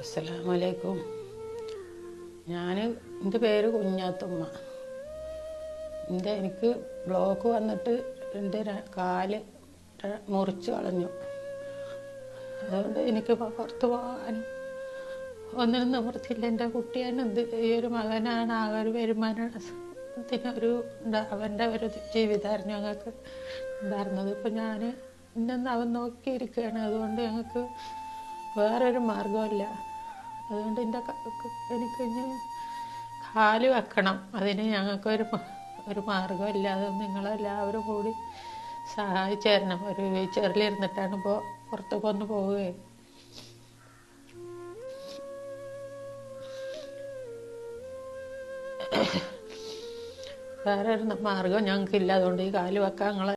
അസ്സലാമലൈക്കും. എൻ്റെ പേര് കുഞ്ഞാത്തുമ്മ. എനിക്ക് ബ്ലോക്ക് വന്നിട്ട് എൻ്റെ കാല് മുറിച്ച് കളഞ്ഞു. അതുകൊണ്ട് എനിക്ക് പുറത്ത് പോകാനും ഒന്നിനും നിവൃത്തിയില്ല. എൻ്റെ കുട്ടിയാണ് ഈ ഒരു മകനാണ് ആകെ ഒരു വരുമാനത്തിനൊരു അവൻ്റെ ഒരു ജീവിതമായിരുന്നു ഞങ്ങൾക്ക് ഉണ്ടായിരുന്നത്. ഇപ്പം ഇന്നൊന്ന് അവൻ നോക്കിയിരിക്കുകയാണ്. അതുകൊണ്ട് ഞങ്ങൾക്ക് വേറൊരു മാർഗമില്ല. അതുകൊണ്ട് എനിക്ക് ഇനി കാല് വെക്കണം. അതിന് ഞങ്ങൾക്കൊരു മാർഗമില്ല. അത് നിങ്ങളെല്ലാവരും കൂടി സഹായിച്ചു തരണം. ഒരു വീൽചെയറിലിരുന്നിട്ടാണ് ഇപ്പോൾ പുറത്തൊക്കെ ഒന്ന് പോവുകയും വേറെ ഒരു മാർഗം ഞങ്ങൾക്കില്ല. അതുകൊണ്ട് ഈ കാല് വെക്കാൻ